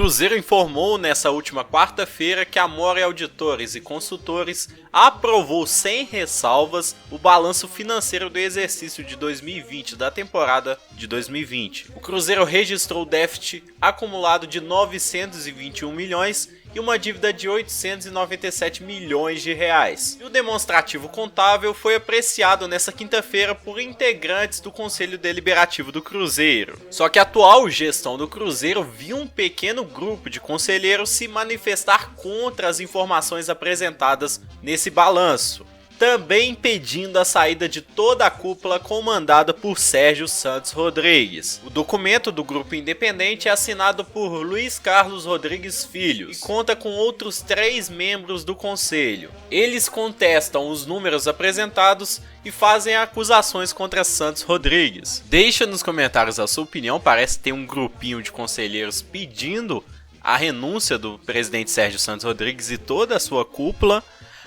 Cruzeiro informou nessa última quarta-feira que a More Auditores e Consultores aprovou sem ressalvas o balanço financeiro do exercício de 2020 da temporada de 2020. O Cruzeiro registrou déficit acumulado de 921 milhões e uma dívida de 897 milhões de reais. E o demonstrativo contábil foi apreciado nessa quinta-feira por integrantes do Conselho Deliberativo do Cruzeiro. Só que a atual gestão do Cruzeiro viu um pequeno grupo de conselheiros se manifestar contra as informações apresentadas nesse balanço, também impedindo a saída de toda a cúpula comandada por Sérgio Santos Rodrigues. O documento do grupo independente é assinado por Luiz Carlos Rodrigues Filho e conta com outros 3 membros do conselho. Eles contestam os números apresentados e fazem acusações contra Santos Rodrigues. Deixa nos comentários a sua opinião, parece ter um grupinho de conselheiros pedindo a renúncia do presidente Sérgio Santos Rodrigues e toda a sua cúpula,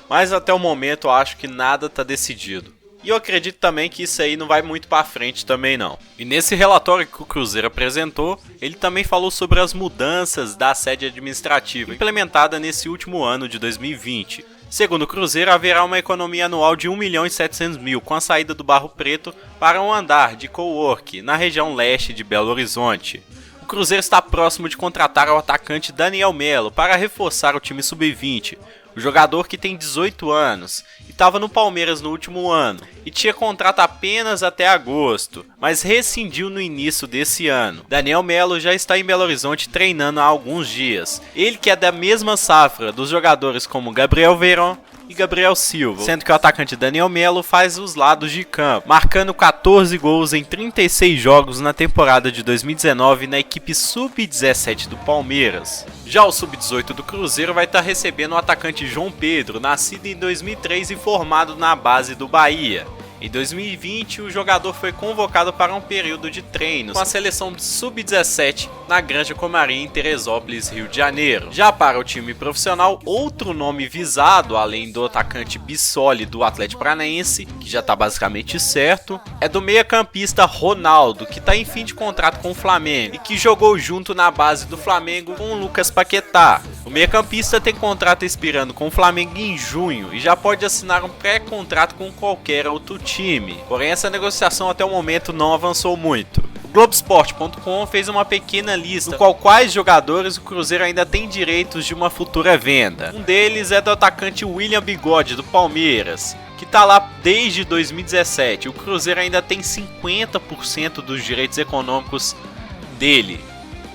mas até o momento eu acho que nada está decidido. E eu acredito também que isso aí não vai muito para frente também não. E nesse relatório que o Cruzeiro apresentou, ele também falou sobre as mudanças da sede administrativa implementada nesse último ano de 2020. Segundo o Cruzeiro, haverá uma economia anual de 1.700.000 com a saída do Barro Preto para um andar de cowork na região leste de Belo Horizonte. O Cruzeiro está próximo de contratar o atacante Daniel Melo para reforçar o time sub-20. O jogador, que tem 18 anos e estava no Palmeiras no último ano e tinha contrato apenas até agosto, mas rescindiu no início desse ano. Daniel Melo já está em Belo Horizonte treinando há alguns dias. Ele, que é da mesma safra dos jogadores como Gabriel Veron e Gabriel Silva, sendo que o atacante Daniel Melo faz os lados de campo, marcando 14 gols em 36 jogos na temporada de 2019 na equipe sub-17 do Palmeiras. Já o sub-18 do Cruzeiro vai estar recebendo o atacante João Pedro, nascido em 2003 e formado na base do Bahia. Em 2020, o jogador foi convocado para um período de treinos com a seleção sub-17 na Granja Comari, em Teresópolis, Rio de Janeiro. Já para o time profissional, outro nome visado, além do atacante Bissoli do Atlético Paranaense, que já está basicamente certo, é do meia-campista Ronaldo, que está em fim de contrato com o Flamengo e que jogou junto na base do Flamengo com o Lucas Paquetá. O meia-campista tem contrato expirando com o Flamengo em junho e já pode assinar um pré-contrato com qualquer outro time. Porém, essa negociação até o momento não avançou muito. O Globoesporte.com fez uma pequena lista no qual quais jogadores o Cruzeiro ainda tem direitos de uma futura venda. Um deles é do atacante William Bigode do Palmeiras, que está lá desde 2017. O Cruzeiro ainda tem 50% dos direitos econômicos dele.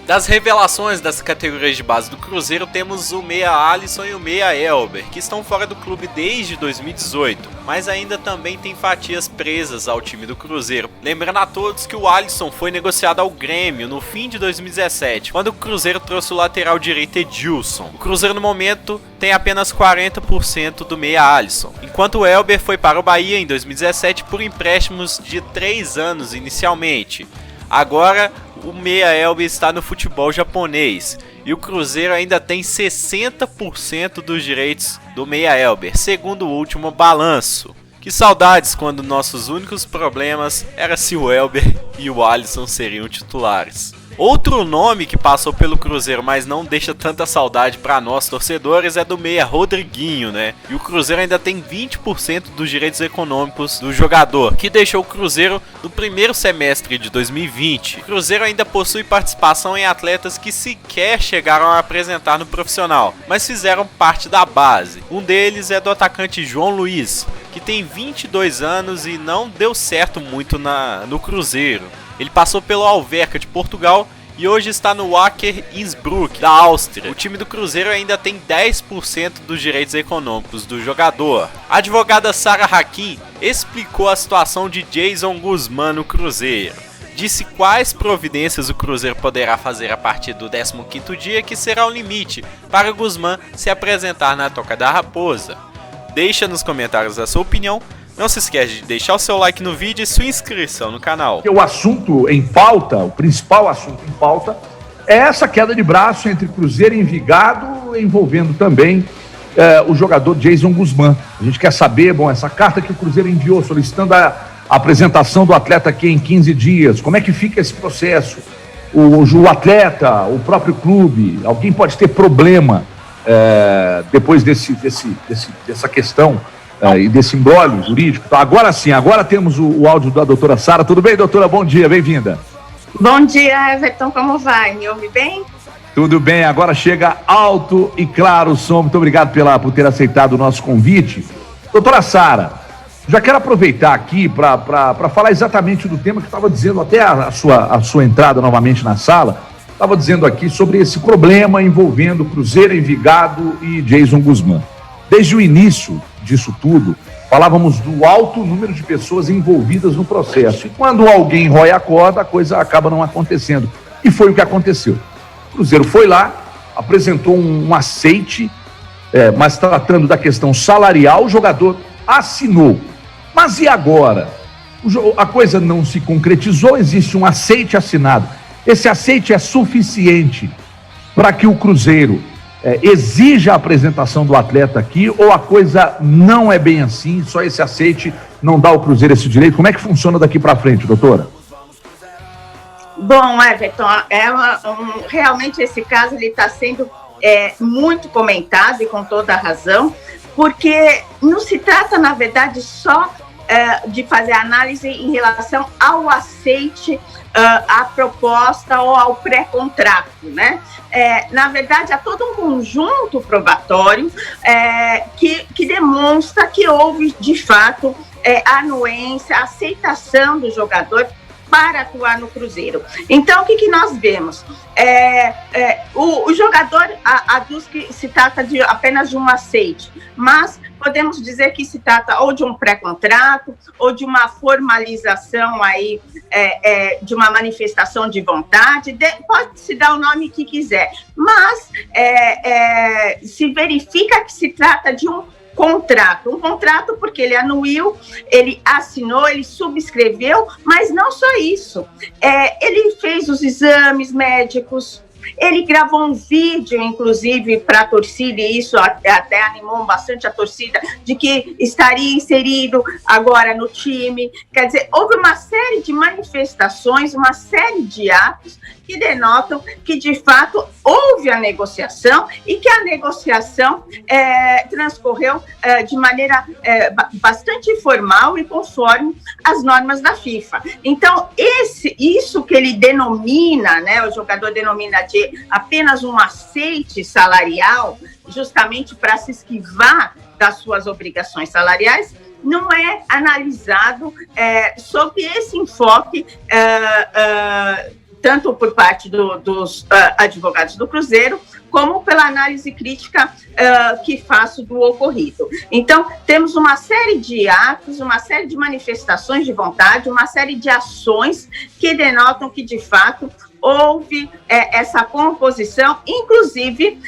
Das revelações das categorias de base do Cruzeiro, temos o meia Alisson e o meia Elber, que estão fora do clube desde 2018, mas ainda também tem fatias presas ao time do Cruzeiro. Lembrando a todos que o Alisson foi negociado ao Grêmio no fim de 2017, quando o Cruzeiro trouxe o lateral direito Edilson. O Cruzeiro no momento tem apenas 40% do meia Alisson, enquanto o Elber foi para o Bahia em 2017 por empréstimos de 3 anos inicialmente. Agora o meia Elber está no futebol japonês e o Cruzeiro ainda tem 60% dos direitos do meia Elber, segundo o último balanço. Que saudades quando nossos únicos problemas era se o Elber e o Alisson seriam titulares. Outro nome que passou pelo Cruzeiro, mas não deixa tanta saudade para nós torcedores, é do meia Rodriguinho, né? E o Cruzeiro ainda tem 20% dos direitos econômicos do jogador, que deixou o Cruzeiro no primeiro semestre de 2020. O Cruzeiro ainda possui participação em atletas que sequer chegaram a apresentar no profissional, mas fizeram parte da base. Um deles é do atacante João Luiz, que tem 22 anos e não deu certo muito no Cruzeiro. Ele passou pelo Alverca de Portugal e hoje está no Wacker Innsbruck, da Áustria. O time do Cruzeiro ainda tem 10% dos direitos econômicos do jogador. A advogada Sara Hakim explicou a situação de Jason Guzmán no Cruzeiro. Disse quais providências o Cruzeiro poderá fazer a partir do 15º dia, que será o limite para Guzmán se apresentar na Toca da Raposa. Deixa nos comentários a sua opinião. Não se esquece de deixar o seu like no vídeo e sua inscrição no canal. O assunto em pauta, o principal assunto em pauta, é essa queda de braço entre Cruzeiro e Envigado, envolvendo também o jogador Jason Guzmán. A gente quer saber, essa carta que o Cruzeiro enviou solicitando a apresentação do atleta aqui em 15 dias, como é que fica esse processo? o atleta, o próprio clube, alguém pode ter problema depois dessa questão e desse imbróglio jurídico. Então, agora sim, agora temos o áudio da doutora Sara. Tudo bem, doutora? Bom dia, bem-vinda. Bom dia, Everton, como vai? Me ouve bem? Tudo bem, agora chega alto e claro o som. Muito obrigado por ter aceitado o nosso convite. Doutora Sara, já quero aproveitar aqui para falar exatamente do tema que estava dizendo, até a sua entrada novamente na sala, estava dizendo aqui sobre esse problema envolvendo Cruzeiro, Envigado e Jason Guzmán. Desde o início disso tudo, falávamos do alto número de pessoas envolvidas no processo. E quando alguém rói a corda, a coisa acaba não acontecendo. E foi o que aconteceu. O Cruzeiro foi lá, apresentou um aceite, mas tratando da questão salarial, o jogador assinou. Mas e agora? A coisa não se concretizou, existe um aceite assinado. Esse aceite é suficiente para que o Cruzeiro exija a apresentação do atleta aqui, ou a coisa não é bem assim, só esse aceite não dá ao Cruzeiro esse direito? Como é que funciona daqui para frente, doutora? Bom, Everton, realmente esse caso está sendo muito comentado e com toda a razão, porque não se trata, na verdade, só de fazer análise em relação ao aceite, à proposta ou ao pré-contrato, né? Na verdade, há todo um conjunto probatório que demonstra que houve, de fato, anuência, aceitação do jogador para atuar no Cruzeiro. Então, o que nós vemos? O jogador aduz que se trata apenas de um aceite, mas podemos dizer que se trata ou de um pré-contrato ou de uma formalização aí, de uma manifestação de vontade, pode-se dar o nome que quiser, mas se verifica que se trata de um contrato porque ele anuiu, ele assinou, ele subscreveu, mas não só isso, ele fez os exames médicos, ele gravou um vídeo, inclusive, para a torcida, e isso até animou bastante a torcida, de que estaria inserido agora no time. Quer dizer, houve uma série de manifestações, uma série de atos que denotam que, de fato, houve a negociação e que a negociação transcorreu de maneira bastante formal e conforme as normas da FIFA. Então, isso que ele denomina, né, o jogador denomina de apenas um aceite salarial, justamente para se esquivar das suas obrigações salariais, não é analisado sob esse enfoque, tanto por parte dos advogados do Cruzeiro, como pela análise crítica que faço do ocorrido. Então, temos uma série de atos, uma série de manifestações de vontade, uma série de ações que denotam que, de fato, houve essa composição, inclusive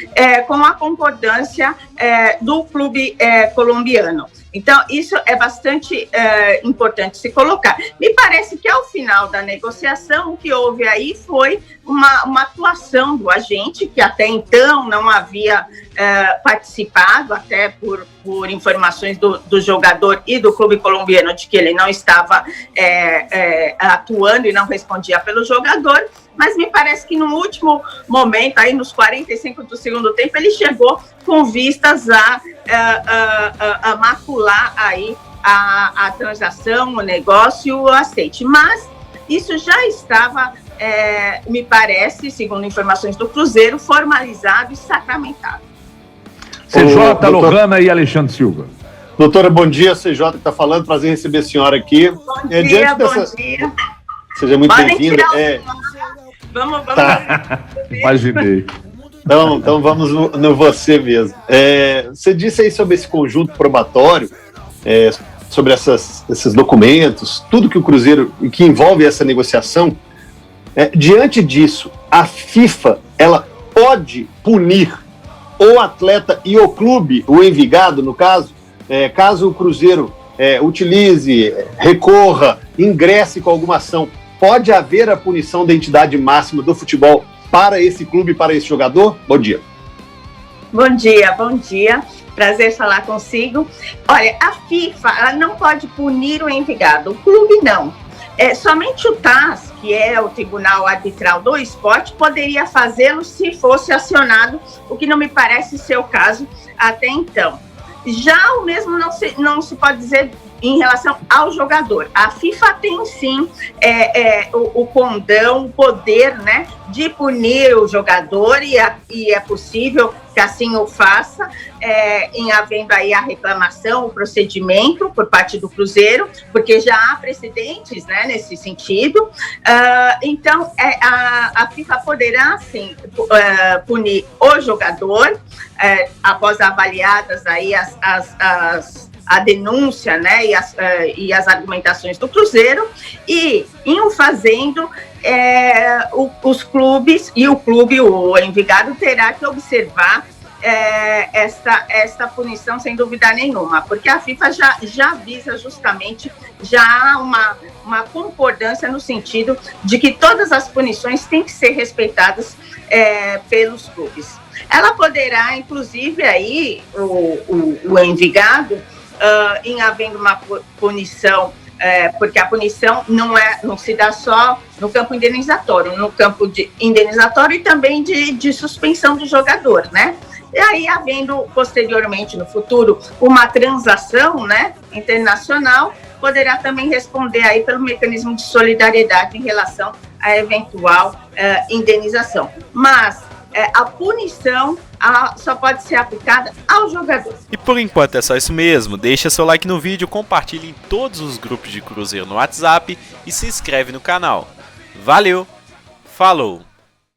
com a concordância do clube colombiano. Então, isso é bastante importante se colocar. Me parece que, ao final da negociação, o que houve aí foi uma atuação do agente, que até então não havia participado, até por informações do jogador e do clube colombiano, de que ele não estava atuando e não respondia pelo jogador, mas me parece que no último momento, aí nos 45 do segundo tempo, ele chegou com vistas a macular aí a transação, o negócio, o aceite. Mas isso já estava, me parece, segundo informações do Cruzeiro, formalizado e sacramentado. CJ, Lohana e Alexandre Silva. Doutora, bom dia, CJ que está falando, prazer em receber a senhora aqui. Bom dia, bom dia. Seja muito bem-vinda. Vamos. Tá. Imaginei. Então vamos no você mesmo. Você disse aí sobre esse conjunto probatório, sobre esses documentos, tudo que o Cruzeiro, que envolve essa negociação. Diante disso, a FIFA, ela pode punir o atleta e o clube, o Envigado, no caso, caso o Cruzeiro utilize, recorra, ingresse com alguma ação. Pode haver a punição da entidade máxima do futebol para esse clube, para esse jogador? Bom dia. Bom dia. Prazer falar consigo. Olha, a FIFA ela não pode punir o Envigado, o clube não. Somente o TAS, que é o Tribunal Arbitral do Esporte, poderia fazê-lo se fosse acionado, o que não me parece ser o caso até então. Já o mesmo não se pode dizer em relação ao jogador. A FIFA tem sim o condão, o poder, né, de punir o jogador e é possível que assim o faça, em havendo aí a reclamação, o procedimento por parte do Cruzeiro, porque já há precedentes, né, nesse sentido. Então, a FIFA poderá sim punir o jogador após avaliadas aí a denúncia, né, e as argumentações do Cruzeiro, e em o fazendo, os clubes e o Envigado terá que observar esta punição sem dúvida nenhuma, porque a FIFA já visa justamente, já há uma concordância no sentido de que todas as punições têm que ser respeitadas pelos clubes. Ela poderá, inclusive, aí, o Envigado, em havendo uma punição, porque a punição não se dá só no campo indenizatório, no campo indenizatório e também de suspensão do jogador, né? E aí, havendo posteriormente, no futuro, uma transação, né, internacional, poderá também responder aí pelo mecanismo de solidariedade em relação à eventual indenização. Mas a punição só pode ser aplicada ao jogador. E por enquanto é só isso mesmo. Deixa seu like no vídeo, compartilhe em todos os grupos de Cruzeiro no WhatsApp e se inscreve no canal. Valeu, falou!